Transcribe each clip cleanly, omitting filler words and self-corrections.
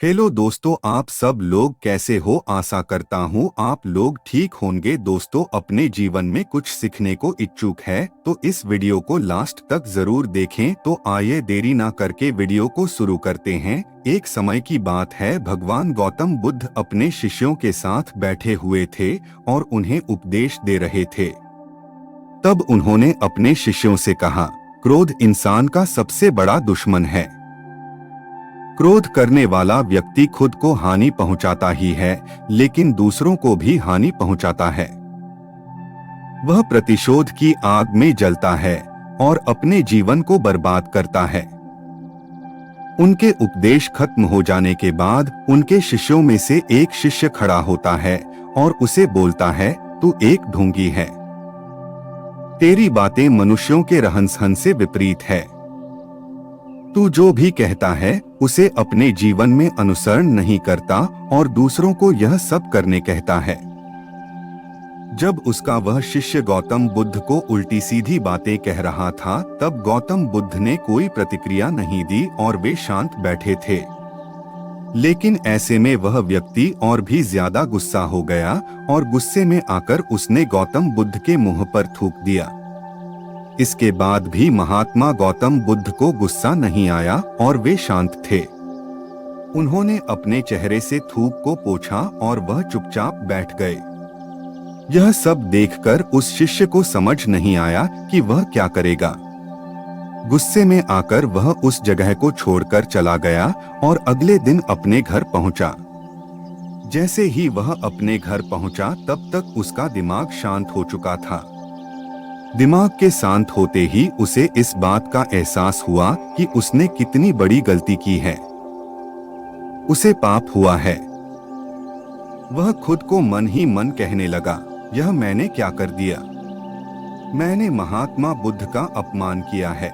Hello दोस्तों, आप सब लोग कैसे हो। आशा करता हूँ आप लोग ठीक होंगे। दोस्तों, अपने जीवन में कुछ सीखने को इच्छुक है तो इस वीडियो को लास्ट तक जरूर देखें। तो आइए देरी ना करके वीडियो को शुरू करते हैं। एक समय की बात है, भगवान गौतम बुद्ध अपने शिष्यों के साथ बैठे हुए थे और उन्हें उपदेश दे रहे थे। तब उन्होंने अपने शिष्यों से कहा, क्रोध इंसान का सबसे बड़ा दुश्मन है। क्रोध करने वाला व्यक्ति खुद को हानि पहुंचाता ही है, लेकिन दूसरों को भी हानि पहुंचाता है। वह प्रतिशोध की आग में जलता है और अपने जीवन को बर्बाद करता है। उनके उपदेश खत्म हो जाने के बाद उनके शिष्यों में से एक शिष्य खड़ा होता है और उसे बोलता है, तू एक ढोंगी है। तेरी बातें मनुष्यों के रहन-सहन से विपरीत है। तू जो भी कहता है उसे अपने जीवन में अनुसरण नहीं करता और दूसरों को यह सब करने कहता है। जब उसका वह शिष्य गौतम बुद्ध को उल्टी सीधी बातें कह रहा था, तब गौतम बुद्ध ने कोई प्रतिक्रिया नहीं दी और वे शांत बैठे थे। लेकिन ऐसे में वह व्यक्ति और भी ज्यादा गुस्सा हो गया और गुस्से में आकर उसने गौतम बुद्ध के मुंह पर थूक दिया। इसके बाद भी महात्मा गौतम बुद्ध को गुस्सा नहीं आया और वे शांत थे। उन्होंने अपने चेहरे से थूक को पोंछा और वह चुपचाप बैठ गए। यह सब देखकर उस शिष्य को समझ नहीं आया कि वह क्या करेगा। गुस्से में आकर वह उस जगह को छोड़कर चला गया और अगले दिन अपने घर पहुंचा। जैसे ही वह अपने घर पहुंचा, तब तक उसका दिमाग शांत हो चुका था। दिमाग के शांत होते ही उसे इस बात का एहसास हुआ कि उसने कितनी बड़ी गलती की है। उसे पाप हुआ है। वह खुद को मन ही मन कहने लगा, यह मैंने क्या कर दिया। मैंने महात्मा बुद्ध का अपमान किया है।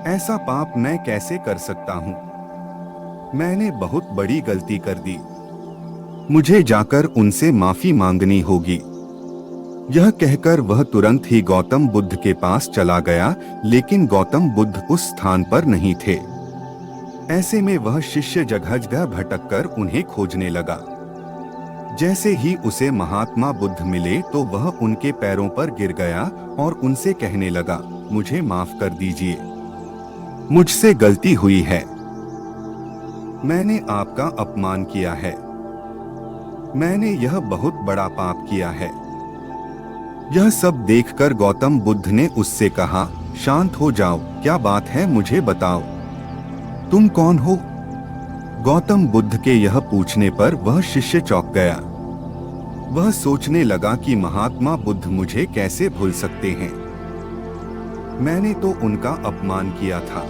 ऐसा पाप मैं कैसे कर सकता हूँ। मैंने बहुत बड़ी गलती कर दी। मुझे जाकर उनसे माफी मांगनी होगी। यह कहकर वह तुरंत ही गौतम बुद्ध के पास चला गया, लेकिन गौतम बुद्ध उस स्थान पर नहीं थे। ऐसे में वह शिष्य जगह जगह भटककर उन्हें खोजने लगा। जैसे ही उसे महात्मा बुद्ध मिले तो वह उनके पैरों पर गिर गया और उनसे कहने लगा, मुझे माफ कर दीजिए। मुझसे गलती हुई है। मैंने आपका अपमान किया है। मैंने यह बहुत बड़ा पाप किया है। यह सब देखकर गौतम बुद्ध ने उससे कहा, शांत हो जाओ, क्या बात है, मुझे बताओ, तुम कौन हो। गौतम बुद्ध के यह पूछने पर वह शिष्य चौंक गया। वह सोचने लगा कि महात्मा बुद्ध मुझे कैसे भूल सकते हैं। मैंने तो उनका अपमान किया था।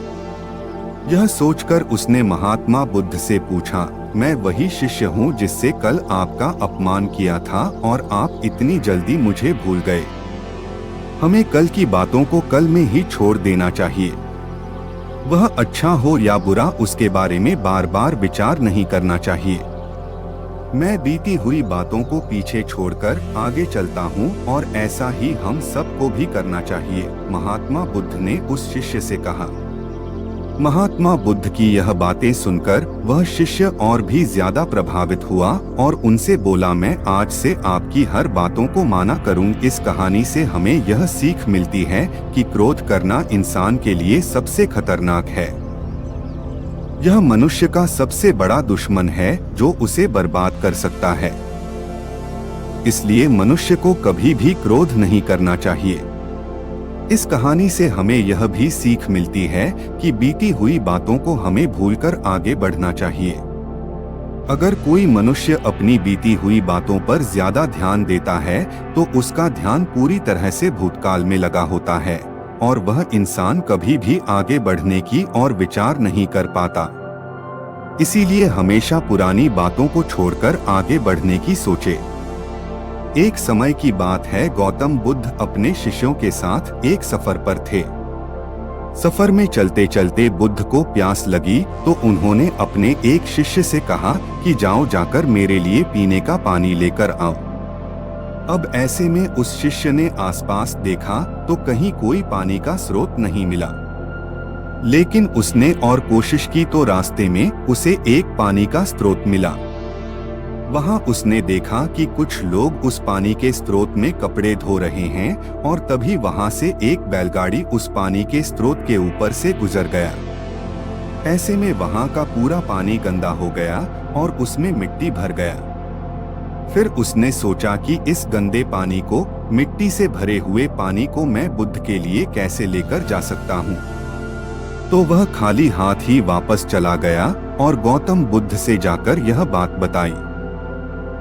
यह सोचकर उसने महात्मा बुद्ध से पूछा, मैं वही शिष्य हूँ जिससे कल आपका अपमान किया था और आप इतनी जल्दी मुझे भूल गए। हमें कल की बातों को कल में ही छोड़ देना चाहिए। वह अच्छा हो या बुरा, उसके बारे में बार बार विचार नहीं करना चाहिए। मैं बीती हुई बातों को पीछे छोड़कर आगे चलता हूँ और ऐसा ही हम सबको भी करना चाहिए, महात्मा बुद्ध ने उस शिष्य से कहा। महात्मा बुद्ध की यह बातें सुनकर वह शिष्य और भी ज्यादा प्रभावित हुआ और उनसे बोला, मैं आज से आपकी हर बातों को माना करूं। इस कहानी से हमें यह सीख मिलती है कि क्रोध करना इंसान के लिए सबसे खतरनाक है। यह मनुष्य का सबसे बड़ा दुश्मन है जो उसे बर्बाद कर सकता है। इसलिए मनुष्य को कभी भी क्रोध नहीं करना चाहिए। इस कहानी से हमें यह भी सीख मिलती है कि बीती हुई बातों को हमें भूलकर आगे बढ़ना चाहिए। अगर कोई मनुष्य अपनी बीती हुई बातों पर ज्यादा ध्यान देता है तो उसका ध्यान पूरी तरह से भूतकाल में लगा होता है और वह इंसान कभी भी आगे बढ़ने की और विचार नहीं कर पाता। इसीलिए हमेशा पुरानी बातों को छोड़कर आगे बढ़ने की सोचे। एक समय की बात है, गौतम बुद्ध अपने शिष्यों के साथ एक सफर पर थे। सफर में चलते चलते बुद्ध को प्यास लगी तो उन्होंने अपने एक शिष्य से कहा कि जाओ, जाकर मेरे लिए पीने का पानी लेकर आओ। अब ऐसे में उस शिष्य ने आसपास देखा तो कहीं कोई पानी का स्रोत नहीं मिला। लेकिन उसने और कोशिश की तो रास्ते में उसे एक पानी का स्रोत मिला। वहां उसने देखा कि कुछ लोग उस पानी के स्रोत में कपड़े धो रहे हैं और तभी वहां से एक बैलगाड़ी उस पानी के स्रोत के ऊपर से गुजर गया। ऐसे में वहां का पूरा पानी गंदा हो गया और उसमें मिट्टी भर गया। फिर उसने सोचा कि इस गंदे पानी को, मिट्टी से भरे हुए पानी को मैं बुद्ध के लिए कैसे लेकर जा सकता हूँ। तो वह खाली हाथ ही वापस चला गया और गौतम बुद्ध से जाकर यह बात बताई।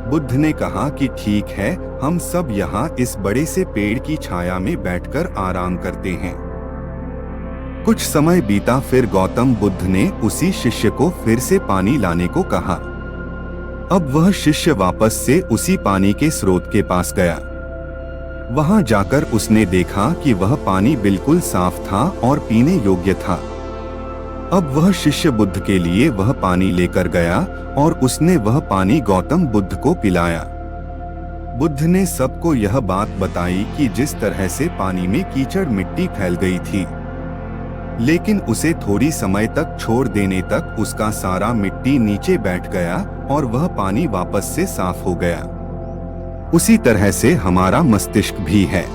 बुद्ध ने कहा कि ठीक है, हम सब यहाँ इस बड़े से पेड़ की छाया में बैठकर आराम करते हैं। कुछ समय बीता, फिर गौतम बुद्ध ने उसी शिष्य को फिर से पानी लाने को कहा। अब वह शिष्य वापस से उसी पानी के स्रोत के पास गया। वहां जाकर उसने देखा कि वह पानी बिल्कुल साफ था और पीने योग्य था। अब वह शिष्य बुद्ध के लिए वह पानी लेकर गया और उसने वह पानी गौतम बुद्ध को पिलाया। बुद्ध ने सबको यह बात बताई कि जिस तरह से पानी में कीचड़ मिट्टी फैल गई थी, लेकिन उसे थोड़ी समय तक छोड़ देने तक उसका सारा मिट्टी नीचे बैठ गया और वह पानी वापस से साफ हो गया। उसी तरह से हमारा मस्तिष्क भी है।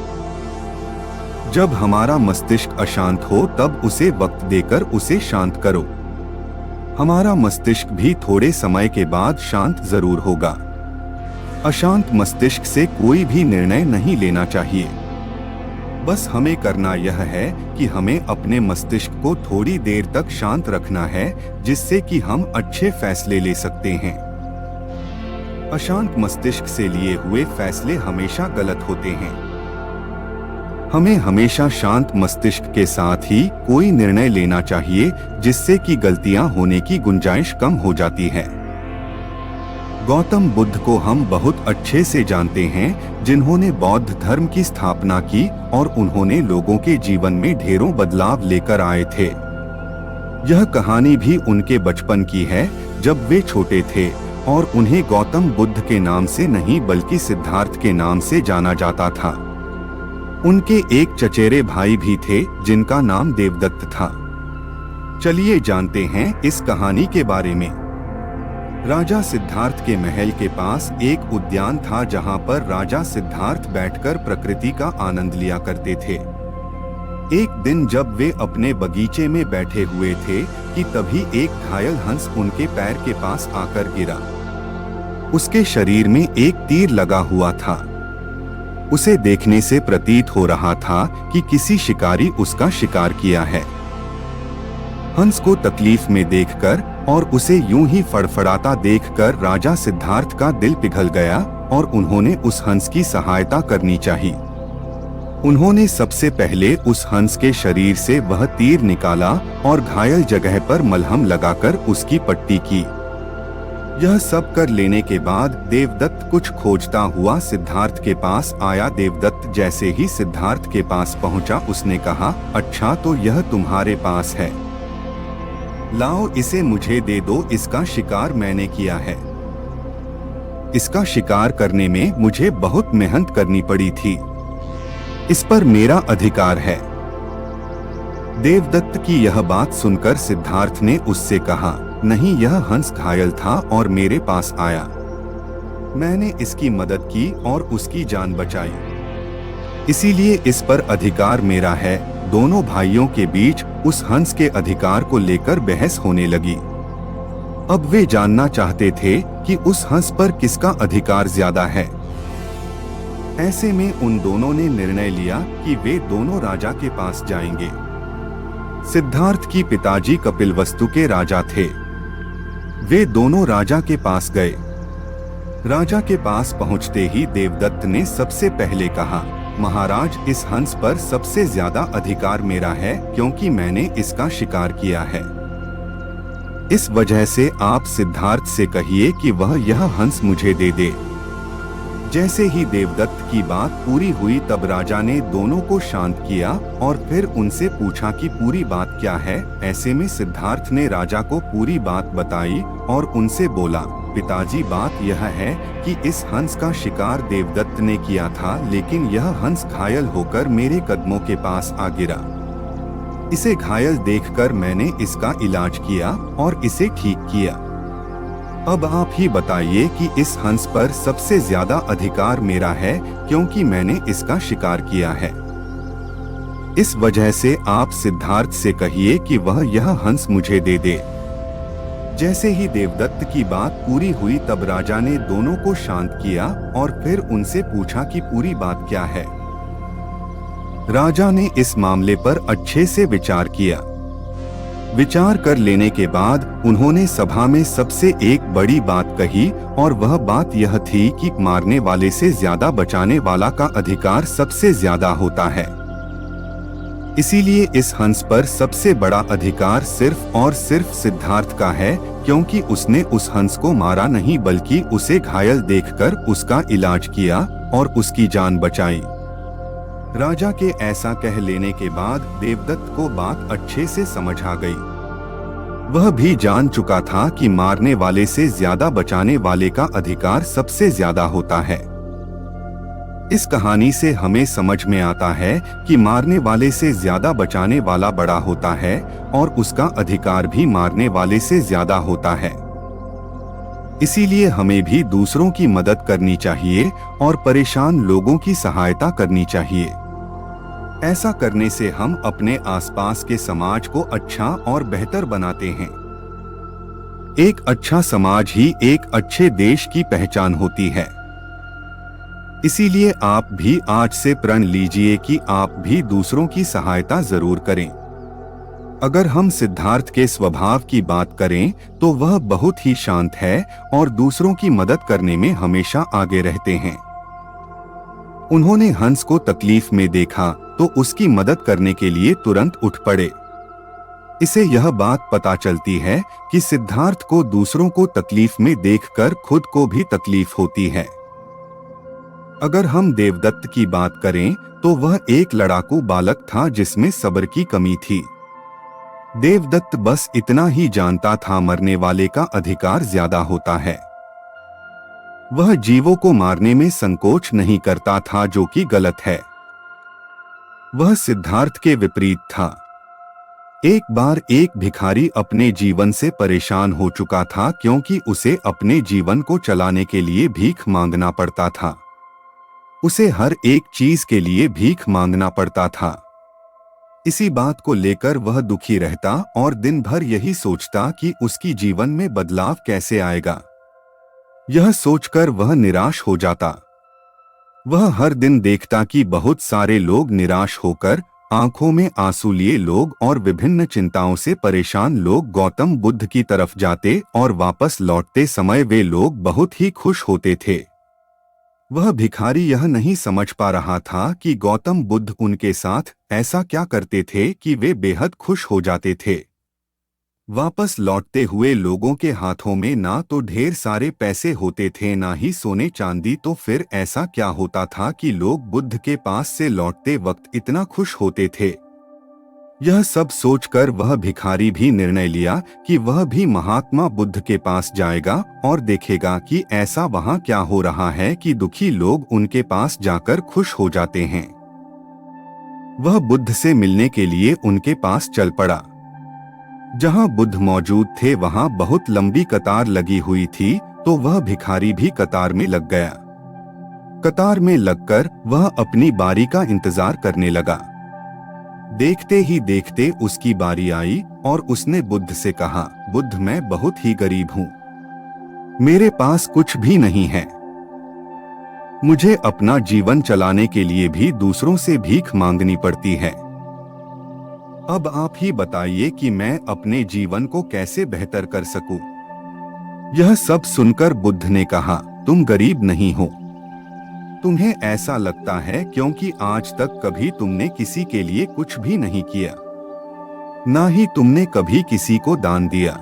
जब हमारा मस्तिष्क अशांत हो तब उसे वक्त देकर उसे शांत करो। हमारा मस्तिष्क भी थोड़े समय के बाद शांत जरूर होगा। अशांत मस्तिष्क से कोई भी निर्णय नहीं लेना चाहिए। बस हमें करना यह है कि हमें अपने मस्तिष्क को थोड़ी देर तक शांत रखना है, जिससे कि हम अच्छे फैसले ले सकते हैं। अशांत मस्तिष्क से लिए हुए फैसले हमेशा गलत होते हैं। हमें हमेशा शांत मस्तिष्क के साथ ही कोई निर्णय लेना चाहिए, जिससे कि गलतियां होने की गुंजाइश कम हो जाती है। गौतम बुद्ध को हम बहुत अच्छे से जानते हैं, जिन्होंने बौद्ध धर्म की स्थापना की और उन्होंने लोगों के जीवन में ढेरों बदलाव लेकर आए थे। यह कहानी भी उनके बचपन की है, जब वे छोटे थे और उन्हें गौतम बुद्ध के नाम से नहीं बल्कि सिद्धार्थ के नाम से जाना जाता था। उनके एक चचेरे भाई भी थे जिनका नाम देवदत्त था। चलिए जानते हैं इस कहानी के बारे में। राजा सिद्धार्थ के महल के पास एक उद्यान था, जहां पर राजा सिद्धार्थ बैठकर प्रकृति का आनंद लिया करते थे। एक दिन जब वे अपने बगीचे में बैठे हुए थे कि तभी एक घायल हंस उनके पैर के पास आकर गिरा। उसके शरीर में एक तीर लगा हुआ था। उसे देखने से प्रतीत हो रहा था कि किसी शिकारी उसका शिकार किया है। हंस को तकलीफ में देखकर और उसे यूं ही फड़फड़ाता देखकर राजा सिद्धार्थ का दिल पिघल गया और उन्होंने उस हंस की सहायता करनी चाहिए। उन्होंने सबसे पहले उस हंस के शरीर से वह तीर निकाला और घायल जगह पर मलहम लगाकर उसकी पट्टी की। यह सब कर लेने के बाद देवदत्त कुछ खोजता हुआ सिद्धार्थ के पास आया। देवदत्त जैसे ही सिद्धार्थ के पास पहुंचा, उसने कहा, अच्छा तो यह तुम्हारे पास है, लाओ इसे मुझे दे दो, इसका शिकार मैंने किया है। इसका शिकार करने में मुझे बहुत मेहनत करनी पड़ी थी, इस पर मेरा अधिकार है। देवदत्त की यह बात सुनकर सिद्धार्थ ने उससे कहा, नहीं, यह हंस घायल था और मेरे पास आया। मैंने इसकी मदद की और उसकी जान बचाई, इसीलिए इस पर अधिकार मेरा है। दोनों भाइयों के बीच उस हंस के अधिकार को लेकर बहस होने लगी। अब वे जानना चाहते थे कि उस हंस पर किसका अधिकार ज्यादा है। ऐसे में उन दोनों ने निर्णय लिया कि वे दोनों राजा के पास जाएंगे। सिद्धार्थ की पिताजी कपिलवस्तु के राजा थे। वे दोनों राजा के पास गए। राजा के पास पहुंचते ही देवदत्त ने सबसे पहले कहा, महाराज, इस हंस पर सबसे ज्यादा अधिकार मेरा है, क्योंकि मैंने इसका शिकार किया है। इस वजह से आप सिद्धार्थ से कहिए कि वह यह हंस मुझे दे दे। जैसे ही देवदत्त की बात पूरी हुई, तब राजा ने दोनों को शांत किया और फिर उनसे पूछा कि पूरी बात क्या है। ऐसे में सिद्धार्थ ने राजा को पूरी बात बताई और उनसे बोला, पिताजी, बात यह है कि इस हंस का शिकार देवदत्त ने किया था, लेकिन यह हंस घायल होकर मेरे कदमों के पास आ गिरा। इसे घायल देखकर मैंने इसका इलाज किया और इसे ठीक किया। अब आप ही बताइए कि इस हंस पर सबसे ज्यादा अधिकार मेरा है, क्योंकि मैंने इसका शिकार किया है। इस वजह से आप सिद्धार्थ से कहिए कि वह यह हंस मुझे दे दे। जैसे ही देवदत्त की बात पूरी हुई तब राजा ने दोनों को शांत किया और फिर उनसे पूछा कि पूरी बात क्या है। राजा ने इस मामले पर अच्छे से विचार किया। विचार कर लेने के बाद उन्होंने सभा में सबसे एक बड़ी बात कही और वह बात यह थी कि मारने वाले से ज्यादा बचाने वाला का अधिकार सबसे ज्यादा होता है। इसीलिए इस हंस पर सबसे बड़ा अधिकार सिर्फ और सिर्फ सिद्धार्थ का है, क्योंकि उसने उस हंस को मारा नहीं बल्कि उसे घायल देखकर उसका इलाज किया और उसकी जान बचाई। राजा के ऐसा कह लेने के बाद देवदत्त को बात अच्छे से समझ आ गई। वह भी जान चुका था कि मारने वाले से ज्यादा बचाने वाले का अधिकार सबसे ज्यादा होता है। इस कहानी से हमें समझ में आता है कि मारने वाले से ज्यादा बचाने वाला बड़ा होता है और उसका अधिकार भी मारने वाले से ज्यादा होता है। इसीलिए हमें भी दूसरों की मदद करनी चाहिए और परेशान लोगों की सहायता करनी चाहिए। ऐसा करने से हम अपने आसपास के समाज को अच्छा और बेहतर बनाते हैं। एक अच्छा समाज ही एक अच्छे देश की पहचान होती है। इसीलिए आप भी आज से प्रण लीजिए कि आप भी दूसरों की सहायता जरूर करें। अगर हम सिद्धार्थ के स्वभाव की बात करें तो वह बहुत ही शांत है और दूसरों की मदद करने में हमेशा आगे रहते हैं। उन्होंने हंस को तकलीफ में देखा तो उसकी मदद करने के लिए तुरंत उठ पड़े। इसे यह बात पता चलती है कि सिद्धार्थ को दूसरों को तकलीफ में देखकर खुद को भी तकलीफ होती है। अगर हम देवदत्त की बात करें तो वह एक लड़ाकू बालक था जिसमें सब्र की कमी थी। देवदत्त बस इतना ही जानता था, मरने वाले का अधिकार ज्यादा होता है। वह जीवों को मारने में संकोच नहीं करता था, जो कि गलत है। वह सिद्धार्थ के विपरीत था। एक बार एक भिखारी अपने जीवन से परेशान हो चुका था, क्योंकि उसे अपने जीवन को चलाने के लिए भीख मांगना पड़ता था। उसे हर एक चीज के लिए भीख मांगना पड़ता था। इसी बात को लेकर वह दुखी रहता और दिन भर यही सोचता कि उसकी जीवन में बदलाव कैसे आएगा। यह सोचकर वह निराश हो जाता। वह हर दिन देखता कि बहुत सारे लोग निराश होकर आंखों में आंसू लिए लोग और विभिन्न चिंताओं से परेशान लोग गौतम बुद्ध की तरफ जाते और वापस लौटते समय वे लोग बहुत ही खुश होते थे। वह भिखारी यह नहीं समझ पा रहा था कि गौतम बुद्ध उनके साथ ऐसा क्या करते थे कि वे बेहद खुश हो जाते थे। वापस लौटते हुए लोगों के हाथों में ना तो ढेर सारे पैसे होते थे, ना ही सोने चांदी, तो फिर ऐसा क्या होता था कि लोग बुद्ध के पास से लौटते वक्त इतना खुश होते थे। यह सब सोचकर वह भिखारी भी निर्णय लिया कि वह भी महात्मा बुद्ध के पास जाएगा और देखेगा कि ऐसा वहां क्या हो रहा है कि दुखी लोग उनके पास जाकर खुश हो जाते हैं। वह बुद्ध से मिलने के लिए उनके पास चल पड़ा। जहां बुद्ध मौजूद थे वहां बहुत लंबी कतार लगी हुई थी, तो वह भिखारी भी कतार में लग गया। कतार में लगकर वह अपनी बारी का इंतजार करने लगा। देखते ही देखते उसकी बारी आई और उसने बुद्ध से कहा, बुद्ध, मैं बहुत ही गरीब हूँ, मेरे पास कुछ भी नहीं है। मुझे अपना जीवन चलाने के लिए भी दूसरों से भीख मांगनी पड़ती है। अब आप ही बताइए कि मैं अपने जीवन को कैसे बेहतर कर सकूं। यह सब सुनकर बुद्ध ने कहा, तुम गरीब नहीं हो। तुम्हें ऐसा लगता है क्योंकि आज तक कभी तुमने किसी के लिए कुछ भी नहीं किया, ना ही तुमने कभी किसी को दान दिया,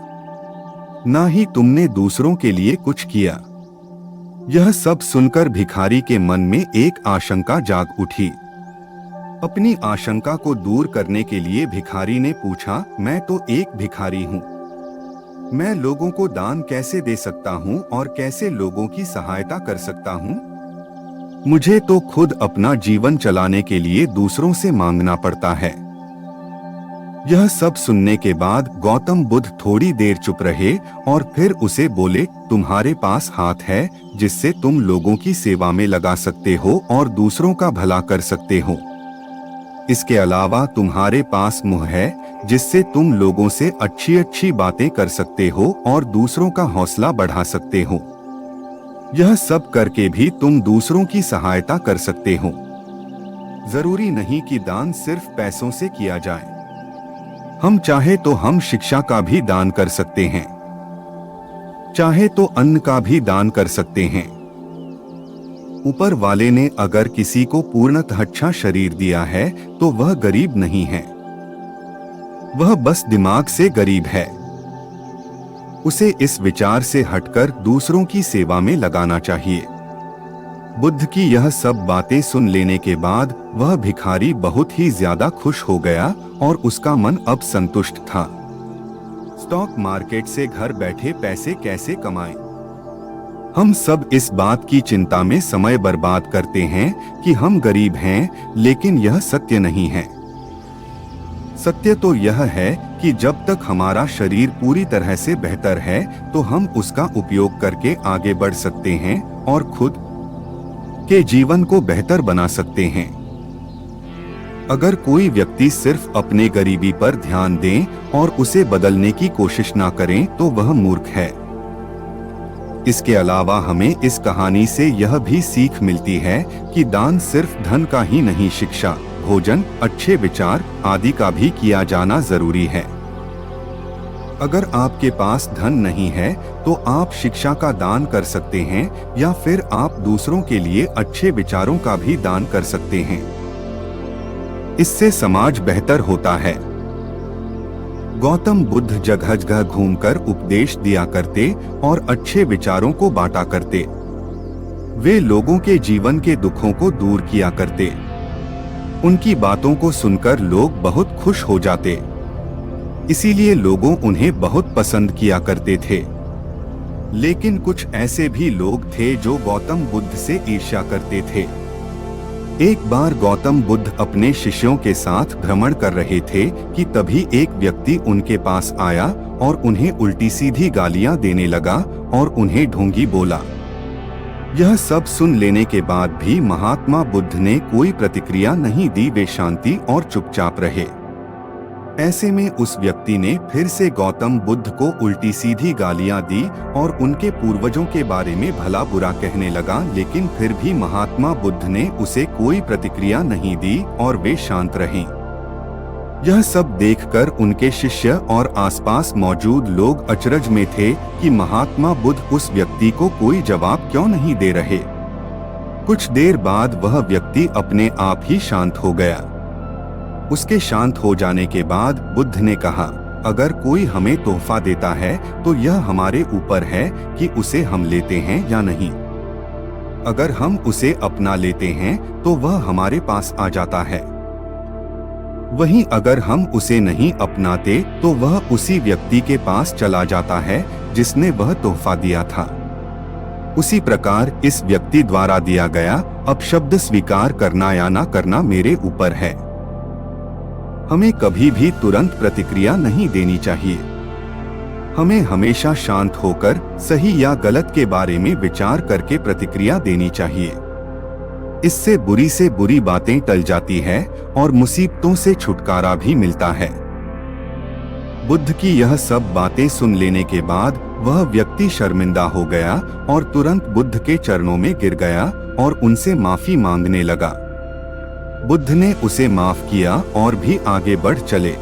ना ही तुमने दूसरों के लिए कुछ किया। यह सब सुनकर भिखारी के मन में एक आशंका जाग उठी। अपनी आशंका को दूर करने के लिए भिखारी ने पूछा, मैं तो एक भिखारी हूँ, मैं लोगों को दान कैसे दे सकता हूँ और कैसे लोगों की सहायता कर सकता हूँ? मुझे तो खुद अपना जीवन चलाने के लिए दूसरों से मांगना पड़ता है। यह सब सुनने के बाद गौतम बुद्ध थोड़ी देर चुप रहे और फिर उसे बोले, तुम्हारे पास हाथ है जिससे तुम लोगों की सेवा में लगा सकते हो और दूसरों का भला कर सकते हो। इसके अलावा तुम्हारे पास मुंह है जिससे तुम लोगों से अच्छी अच्छी बातें कर सकते हो और दूसरों का हौसला बढ़ा सकते हो। यह सब करके भी तुम दूसरों की सहायता कर सकते हो। जरूरी नहीं कि दान सिर्फ पैसों से किया जाए। हम चाहे तो हम शिक्षा का भी दान कर सकते हैं, चाहे तो अन्न का भी दान कर सकते हैं। ऊपर वाले ने अगर किसी को पूर्णतः अच्छा शरीर दिया है तो वह गरीब नहीं है, वह बस दिमाग से गरीब है। उसे इस विचार से हटकर दूसरों की सेवा में लगाना चाहिए। बुद्ध की यह सब बातें सुन लेने के बाद वह भिखारी बहुत ही ज्यादा खुश हो गया और उसका मन अब संतुष्ट था। स्टॉक मार्केट से घर बैठे पैसे कैसे कमाएं? हम सब इस बात की चिंता में समय बर्बाद करते हैं कि हम गरीब हैं, लेकिन यह सत्य नहीं है। सत्य तो यह है कि जब तक हमारा शरीर पूरी तरह से बेहतर है तो हम उसका उपयोग करके आगे बढ़ सकते हैं और खुद के जीवन को बेहतर बना सकते हैं। अगर कोई व्यक्ति सिर्फ अपने गरीबी पर ध्यान दे और उसे बदलने की कोशिश ना करे तो वह मूर्ख है। इसके अलावा हमें इस कहानी से यह भी सीख मिलती है कि दान सिर्फ धन का ही नहीं, शिक्षा, भोजन, अच्छे विचार आदि का भी किया जाना जरूरी है। अगर आपके पास धन नहीं है तो आप शिक्षा का दान कर सकते हैं या फिर आप दूसरों के लिए अच्छे विचारों का भी दान कर सकते हैं। इससे समाज बेहतर होता है। गौतम बुद्ध जगह जगह घूमकर उपदेश दिया करते और अच्छे विचारों को बांटा करते। वे लोगों के जीवन के दुखों को दूर किया करते। उनकी बातों को सुनकर लोग बहुत खुश हो जाते, इसीलिए लोगों उन्हें बहुत पसंद किया करते थे। लेकिन कुछ ऐसे भी लोग थे जो गौतम बुद्ध से ईर्ष्या करते थे। एक बार गौतम बुद्ध अपने शिष्यों के साथ भ्रमण कर रहे थे कि तभी एक व्यक्ति उनके पास आया और उन्हें उल्टी सीधी गालियां देने लगा और उन्हें ढोंगी बोला। यह सब सुन लेने के बाद भी महात्मा बुद्ध ने कोई प्रतिक्रिया नहीं दी, वे शांति और चुपचाप रहे। ऐसे में उस व्यक्ति ने फिर से गौतम बुद्ध को उल्टी सीधी गालियां दी और उनके पूर्वजों के बारे में भला बुरा कहने लगा, लेकिन फिर भी महात्मा बुद्ध ने उसे कोई प्रतिक्रिया नहीं दी और वे शांत रहे। यह सब देखकर उनके शिष्य और आसपास मौजूद लोग अचरज में थे कि महात्मा बुद्ध उस व्यक्ति को कोई जवाब क्यों नहीं दे रहे। कुछ देर बाद वह व्यक्ति अपने आप ही शांत हो गया। उसके शांत हो जाने के बाद बुद्ध ने कहा, अगर कोई हमें तोहफा देता है तो यह हमारे ऊपर है कि उसे हम लेते हैं या नहीं। अगर हम उसे अपना लेते हैं तो वह हमारे पास आ जाता है, वहीं अगर हम उसे नहीं अपनाते तो वह उसी व्यक्ति के पास चला जाता है जिसने वह तोहफा दिया था। उसी प्रकार इस व्यक्ति द्वारा दिया गया अपशब्द स्वीकार करना या ना करना मेरे ऊपर है। हमें कभी भी तुरंत प्रतिक्रिया नहीं देनी चाहिए। हमें हमेशा शांत होकर सही या गलत के बारे में विचार करके प्रतिक्रिया देनी चाहिए। इससे बुरी से बुरी बातें टल जाती है और मुसीबतों से छुटकारा भी मिलता है। बुद्ध की यह सब बातें सुन लेने के बाद वह व्यक्ति शर्मिंदा हो गया और तुरंत बुद्ध के चरणों में गिर गया और उनसे माफी मांगने लगा। बुद्ध ने उसे माफ किया और भी आगे बढ़ चले।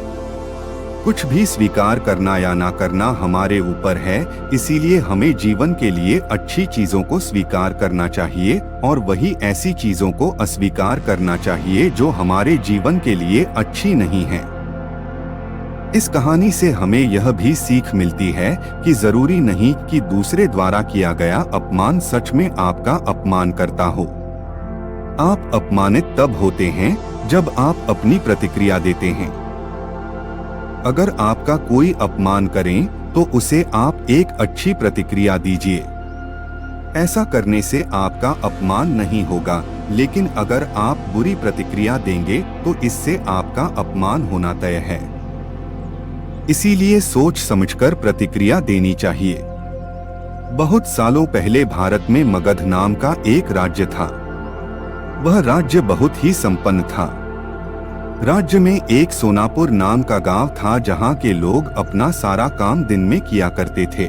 कुछ भी स्वीकार करना या ना करना हमारे ऊपर है, इसीलिए हमें जीवन के लिए अच्छी चीजों को स्वीकार करना चाहिए और वही ऐसी चीजों को अस्वीकार करना चाहिए जो हमारे जीवन के लिए अच्छी नहीं है। इस कहानी से हमें यह भी सीख मिलती है कि जरूरी नहीं कि दूसरे द्वारा किया गया अपमान सच में आपका अपमान करता हो। आप अपमानित तब होते हैं जब आप अपनी प्रतिक्रिया देते हैं। अगर आपका कोई अपमान करें तो उसे आप एक अच्छी प्रतिक्रिया दीजिए। ऐसा करने से आपका अपमान नहीं होगा, लेकिन अगर आप बुरी प्रतिक्रिया देंगे तो इससे आपका अपमान होना तय है। इसीलिए सोच समझकर प्रतिक्रिया देनी चाहिए। बहुत सालों पहले भारत में मगध नाम का एक राज्य था। वह राज्य बहुत ही संपन्न था। राज्य में एक सोनापुर नाम का गांव था जहां के लोग अपना सारा काम दिन में किया करते थे,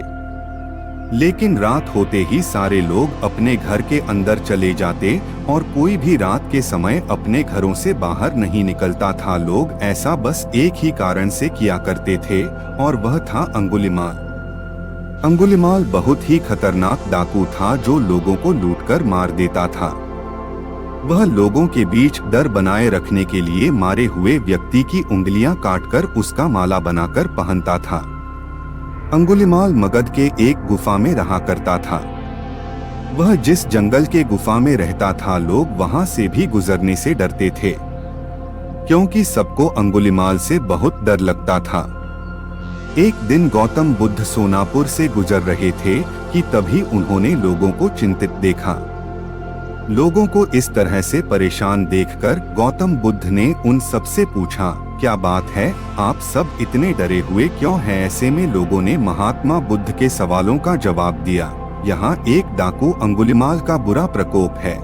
लेकिन रात होते ही सारे लोग अपने घर के अंदर चले जाते और कोई भी रात के समय अपने घरों से बाहर नहीं निकलता था। लोग ऐसा बस एक ही कारण से किया करते थे और वह था अंगुलिमाल। अंगुलिमाल बहुत ही खतरनाक डाकू था जो लोगों को लूटकर मार देता था। वह लोगों के बीच डर बनाए रखने के लिए मारे हुए व्यक्ति की उंगलियां काटकर उसका माला बनाकर पहनता था। अंगुलिमाल मगध के एक गुफा में रहा करता था। वह जिस जंगल के गुफा में रहता था लोग वहां से भी गुजरने से डरते थे, क्योंकि सबको अंगुलिमाल से बहुत डर लगता था। एक दिन गौतम बुद्ध सोनापुर से गुजर रहे थे कि तभी उन्होंने लोगों को चिंतित देखा। लोगों को इस तरह से परेशान देखकर गौतम बुद्ध ने उन सबसे पूछा, क्या बात है, आप सब इतने डरे हुए क्यों हैं? ऐसे में लोगों ने महात्मा बुद्ध के सवालों का जवाब दिया, यहाँ एक डाकू अंगुलिमाल का बुरा प्रकोप है।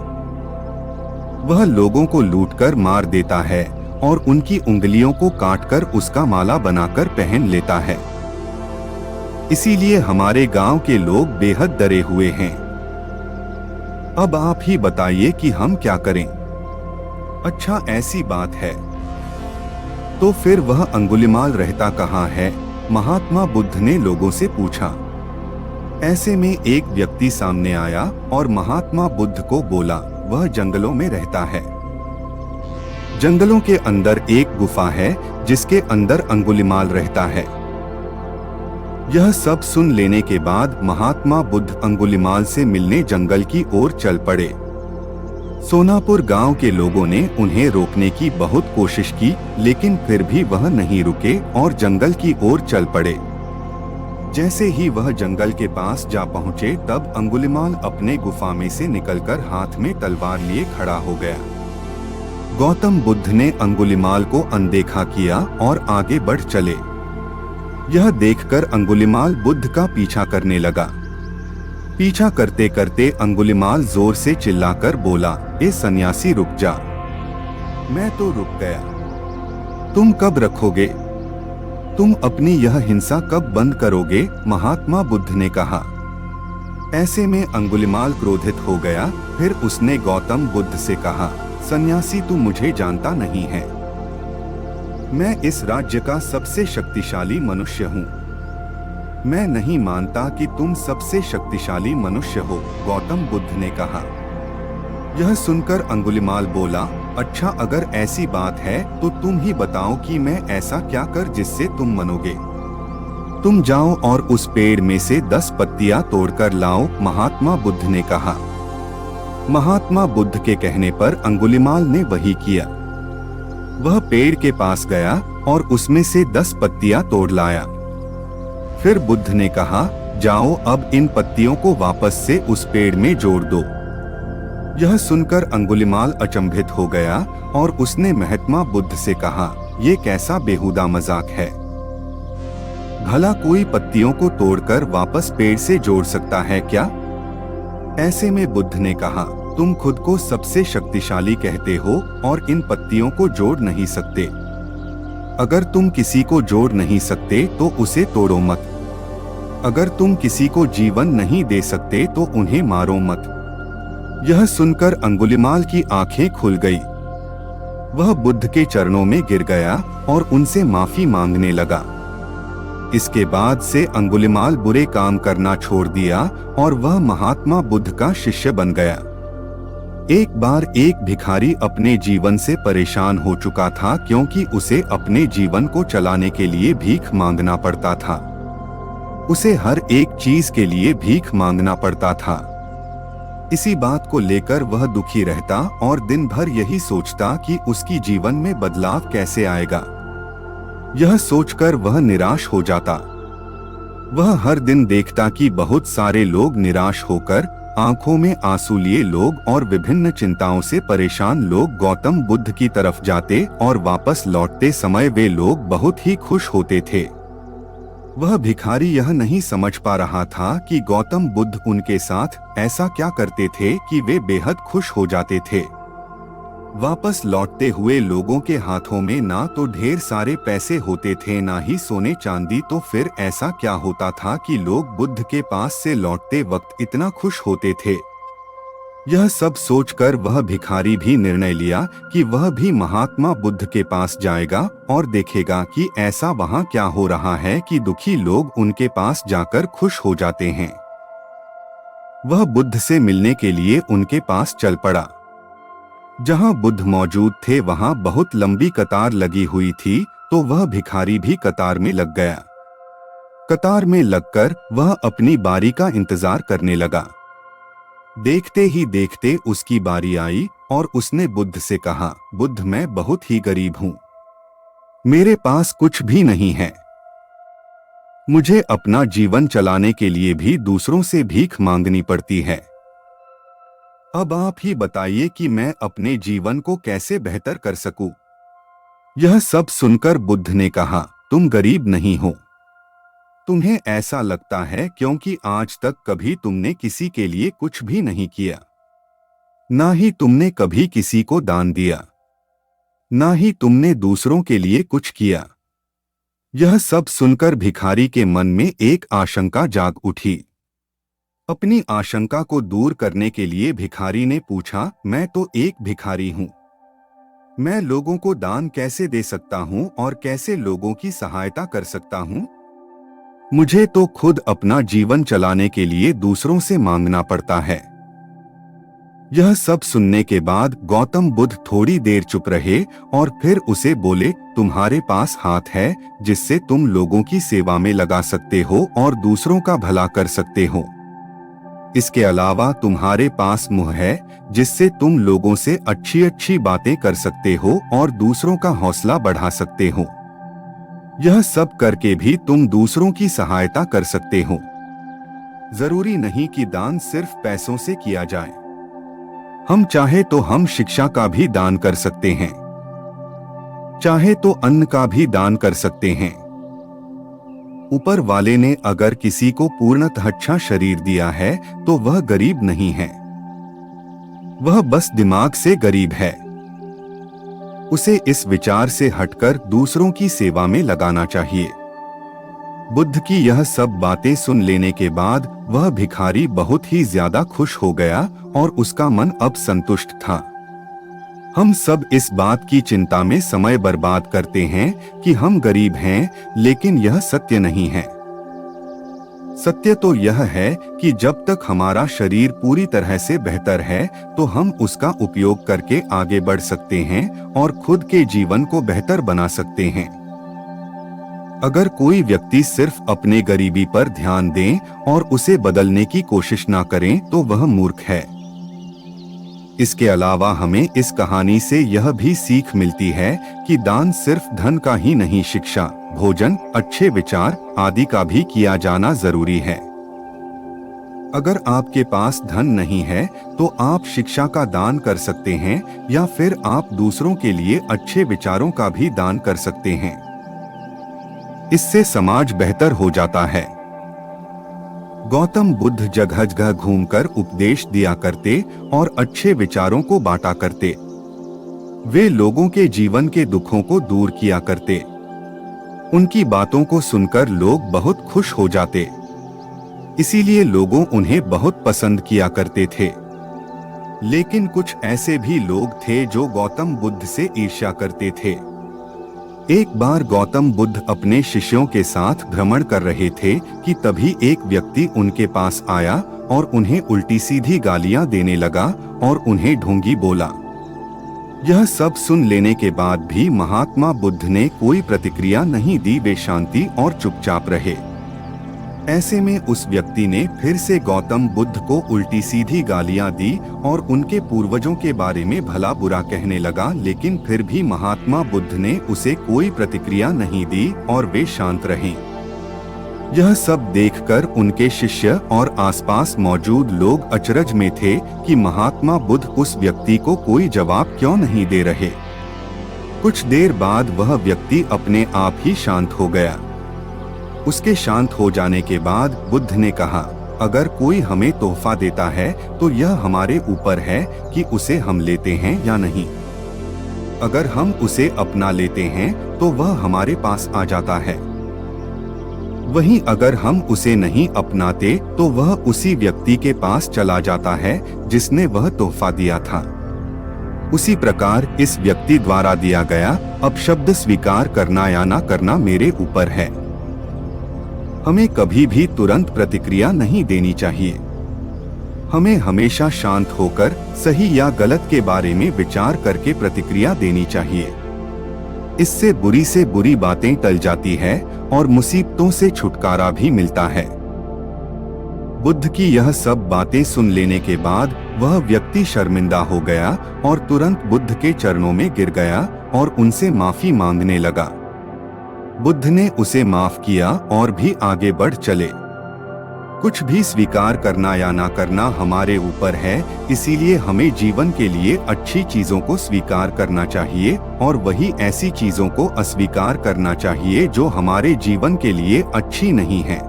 वह लोगों को लूटकर मार देता है और उनकी उंगलियों को काटकर उसका माला बनाकर पहन लेता है। इसीलिए हमारे गांव के लोग बेहद डरे हुए हैं। अब आप ही बताइए कि हम क्या करें? अच्छा, ऐसी बात है, तो फिर वह अंगुलिमाल रहता कहाँ है? महात्मा बुद्ध ने लोगों से पूछा। ऐसे में एक व्यक्ति सामने आया और महात्मा बुद्ध को बोला, वह जंगलों में रहता है। जंगलों के अंदर एक गुफा है जिसके अंदर अंगुलिमाल रहता है। यह सब सुन लेने के बाद महात्मा बुद्ध अंगुलिमाल से मिलने जंगल की ओर चल पड़े। सोनापुर गांव के लोगों ने उन्हें रोकने की बहुत कोशिश की, लेकिन फिर भी वह नहीं रुके और जंगल की ओर चल पड़े। जैसे ही वह जंगल के पास जा पहुंचे तब अंगुलिमाल अपने गुफा में से निकलकर हाथ में तलवार लिए खड़ा हो गया। गौतम बुद्ध ने अंगुलिमाल को अनदेखा किया और आगे बढ़ चले। यह देखकर अंगुलिमाल बुद्ध का पीछा करने लगा। पीछा करते करते अंगुलिमाल जोर से चिल्लाकर बोला, ए सन्यासी रुक जा। मैं तो रुक गया, तुम कब रखोगे? तुम अपनी यह हिंसा कब बंद करोगे? महात्मा बुद्ध ने कहा। ऐसे में अंगुलिमाल क्रोधित हो गया। फिर उसने गौतम बुद्ध से कहा, सन्यासी तू मुझे जानता नहीं है, मैं इस राज्य का सबसे शक्तिशाली मनुष्य हूँ। मैं नहीं मानता कि तुम सबसे शक्तिशाली मनुष्य हो, गौतम बुद्ध ने कहा। यह सुनकर अंगुलिमाल बोला, अच्छा अगर ऐसी बात है तो तुम ही बताओ कि मैं ऐसा क्या कर जिससे तुम मनोगे। तुम जाओ और उस पेड़ में से 10 पत्तियां तोड़कर लाओ, महात्मा बुद्ध ने कहा। महात्मा बुद्ध के कहने पर अंगुलिमाल ने वही किया। वह पेड़ के पास गया और उसमें से 10 पत्तियां तोड़ लाया। फिर बुद्ध ने कहा, जाओ अब इन पत्तियों को वापस से उस पेड़ में जोड़ दो। यह सुनकर अंगुलिमाल अचंभित हो गया और उसने महात्मा बुद्ध से कहा, ये कैसा बेहुदा मजाक है? भला कोई पत्तियों को तोड़कर वापस पेड़ से जोड़ सकता है क्या? ऐसे में बुद्ध ने कहा, तुम खुद को सबसे शक्तिशाली कहते हो और इन पत्तियों को जोड़ नहीं सकते। अगर तुम किसी को जोड़ नहीं सकते तो उसे तोड़ो मत। अगर तुम किसी को जीवन नहीं दे सकते तो उन्हें मारो मत। यह सुनकर अंगुलिमाल की आंखें खुल गई। वह बुद्ध के चरणों में गिर गया और उनसे माफी मांगने लगा। इसके बाद से अंगुलिमाल बुरे काम करना छोड़ दिया और वह महात्मा बुद्ध का शिष्य बन गया। एक बार एक भिखारी अपने जीवन से परेशान हो चुका था, क्योंकि उसे अपने जीवन को चलाने के लिए भीख मांगना पड़ता था। उसे हर एक चीज के लिए भीख मांगना पड़ता था। इसी बात को लेकर वह दुखी रहता और दिन भर यही सोचता कि उसकी जीवन में बदलाव कैसे आएगा। यह सोचकर वह निराश हो जाता। वह हर दिन देखता कि बहुत सारे लोग निराश होकर आंखों में आंसू लिए लोग और विभिन्न चिंताओं से परेशान लोग गौतम बुद्ध की तरफ जाते और वापस लौटते समय वे लोग बहुत ही खुश होते थे। वह भिखारी यह नहीं समझ पा रहा था कि गौतम बुद्ध उनके साथ ऐसा क्या करते थे कि वे बेहद खुश हो जाते थे। वापस लौटते हुए लोगों के हाथों में ना तो ढेर सारे पैसे होते थे ना ही सोने चांदी, तो फिर ऐसा क्या होता था कि लोग बुद्ध के पास से लौटते वक्त इतना खुश होते थे। यह सब सोचकर वह भिखारी भी निर्णय लिया कि वह भी महात्मा बुद्ध के पास जाएगा और देखेगा कि ऐसा वहां क्या हो रहा है कि दुखी लोग उनके पास जाकर खुश हो जाते हैं। वह बुद्ध से मिलने के लिए उनके पास चल पड़ा। जहां बुद्ध मौजूद थे वहां बहुत लंबी कतार लगी हुई थी, तो वह भिखारी भी कतार में लग गया। कतार में लगकर वह अपनी बारी का इंतजार करने लगा। देखते ही देखते उसकी बारी आई और उसने बुद्ध से कहा, बुद्ध, मैं बहुत ही गरीब हूं, मेरे पास कुछ भी नहीं है। मुझे अपना जीवन चलाने के लिए भी दूसरों से भीख मांगनी पड़ती है। अब आप ही बताइए कि मैं अपने जीवन को कैसे बेहतर कर सकूं। यह सब सुनकर बुद्ध ने कहा, तुम गरीब नहीं हो। तुम्हें ऐसा लगता है क्योंकि आज तक कभी तुमने किसी के लिए कुछ भी नहीं किया, ना ही तुमने कभी किसी को दान दिया, ना ही तुमने दूसरों के लिए कुछ किया। यह सब सुनकर भिखारी के मन में एक आशंका जाग उठी। अपनी आशंका को दूर करने के लिए भिखारी ने पूछा, मैं तो एक भिखारी हूं, मैं लोगों को दान कैसे दे सकता हूं और कैसे लोगों की सहायता कर सकता हूं? मुझे तो खुद अपना जीवन चलाने के लिए दूसरों से मांगना पड़ता है। यह सब सुनने के बाद गौतम बुद्ध थोड़ी देर चुप रहे और फिर उसे बोले, तुम्हारे पास हाथ है जिससे तुम लोगों की सेवा में लगा सकते हो और दूसरों का भला कर सकते हो। इसके अलावा तुम्हारे पास मुंह है जिससे तुम लोगों से अच्छी अच्छी बातें कर सकते हो और दूसरों का हौसला बढ़ा सकते हो। यह सब करके भी तुम दूसरों की सहायता कर सकते हो। जरूरी नहीं कि दान सिर्फ पैसों से किया जाए। हम चाहे तो हम शिक्षा का भी दान कर सकते हैं, चाहे तो अन्न का भी दान कर सकते हैं। ऊपर वाले ने अगर किसी को पूर्णतः अच्छा शरीर दिया है तो वह गरीब नहीं है, वह बस दिमाग से गरीब है। उसे इस विचार से हटकर दूसरों की सेवा में लगाना चाहिए। बुद्ध की यह सब बातें सुन लेने के बाद वह भिखारी बहुत ही ज्यादा खुश हो गया और उसका मन अब संतुष्ट था। हम सब इस बात की चिंता में समय बर्बाद करते हैं कि हम गरीब हैं, लेकिन यह सत्य नहीं है। सत्य तो यह है कि जब तक हमारा शरीर पूरी तरह से बेहतर है तो हम उसका उपयोग करके आगे बढ़ सकते हैं और खुद के जीवन को बेहतर बना सकते हैं। अगर कोई व्यक्ति सिर्फ अपने गरीबी पर ध्यान दे और उसे बदलने की कोशिश ना करें तो वह मूर्ख है। इसके अलावा हमें इस कहानी से यह भी सीख मिलती है कि दान सिर्फ धन का ही नहीं, शिक्षा, भोजन, अच्छे विचार आदि का भी किया जाना जरूरी है। अगर आपके पास धन नहीं है तो आप शिक्षा का दान कर सकते हैं या फिर आप दूसरों के लिए अच्छे विचारों का भी दान कर सकते हैं। इससे समाज बेहतर हो जाता है। गौतम बुद्ध जगह जगह घूमकर उपदेश दिया करते और अच्छे विचारों को बांटा करते। वे लोगों के जीवन के दुखों को दूर किया करते। उनकी बातों को सुनकर लोग बहुत खुश हो जाते, इसीलिए लोगों उन्हें बहुत पसंद किया करते थे। लेकिन कुछ ऐसे भी लोग थे जो गौतम बुद्ध से ईर्ष्या करते थे। एक बार गौतम बुद्ध अपने शिष्यों के साथ भ्रमण कर रहे थे कि तभी एक व्यक्ति उनके पास आया और उन्हें उल्टी सीधी गालियां देने लगा और उन्हें ढोंगी बोला। यह सब सुन लेने के बाद भी महात्मा बुद्ध ने कोई प्रतिक्रिया नहीं दी, वे शांति और चुपचाप रहे। ऐसे में उस व्यक्ति ने फिर से गौतम बुद्ध को उल्टी सीधी गालियां दी और उनके पूर्वजों के बारे में भला बुरा कहने लगा, लेकिन फिर भी महात्मा बुद्ध ने उसे कोई प्रतिक्रिया नहीं दी और वे शांत रहे। यह सब देखकर उनके शिष्य और आसपास मौजूद लोग अचरज में थे कि महात्मा बुद्ध उस व्यक्ति को कोई जवाब क्यों नहीं दे रहे। कुछ देर बाद वह व्यक्ति अपने आप ही शांत हो गया। उसके शांत हो जाने के बाद बुद्ध ने कहा, अगर कोई हमें तोहफा देता है तो यह हमारे ऊपर है कि उसे हम लेते हैं या नहीं। अगर हम उसे अपना लेते हैं तो वह हमारे पास आ जाता है। वहीं अगर हम उसे नहीं अपनाते तो वह उसी व्यक्ति के पास चला जाता है जिसने वह तोहफा दिया था। उसी प्रकार इस व्यक्ति द्वारा दिया गया अपशब्द स्वीकार करना या ना करना मेरे ऊपर है। हमें कभी भी तुरंत प्रतिक्रिया नहीं देनी चाहिए। हमें हमेशा शांत होकर सही या गलत के बारे में विचार करके प्रतिक्रिया देनी चाहिए। इससे बुरी से बुरी बातें टल जाती है और मुसीबतों से छुटकारा भी मिलता है। बुद्ध की यह सब बातें सुन लेने के बाद वह व्यक्ति शर्मिंदा हो गया और तुरंत बुद्ध के चरणों में गिर गया और उनसे माफी मांगने लगा। बुद्ध ने उसे माफ किया और भी आगे बढ़ चले। कुछ भी स्वीकार करना या ना करना हमारे ऊपर है, इसीलिए हमें जीवन के लिए अच्छी चीजों को स्वीकार करना चाहिए और वही ऐसी चीजों को अस्वीकार करना चाहिए जो हमारे जीवन के लिए अच्छी नहीं है।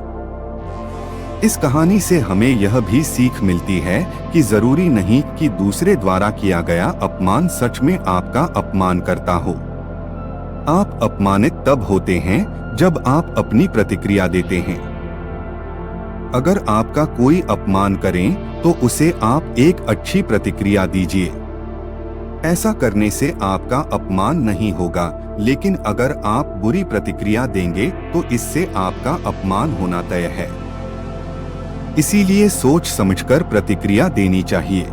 इस कहानी से हमें यह भी सीख मिलती है कि जरूरी नहीं कि दूसरे द्वारा किया गया अपमान सच में आपका अपमान करता हो। आप अपमानित तब होते हैं जब आप अपनी प्रतिक्रिया देते हैं। अगर आपका कोई अपमान करें तो उसे आप एक अच्छी प्रतिक्रिया दीजिए। ऐसा करने से आपका अपमान नहीं होगा, लेकिन अगर आप बुरी प्रतिक्रिया देंगे तो इससे आपका अपमान होना तय है। इसीलिए सोच समझकर प्रतिक्रिया देनी चाहिए।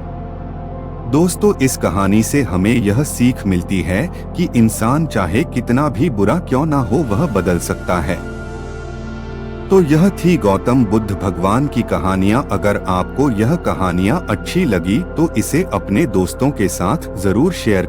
दोस्तों, इस कहानी से हमें यह सीख मिलती है कि इंसान चाहे कितना भी बुरा क्यों ना हो वह बदल सकता है। तो यह थी गौतम बुद्ध भगवान की कहानियाँ। अगर आपको यह कहानियाँ अच्छी लगी तो इसे अपने दोस्तों के साथ जरूर शेयर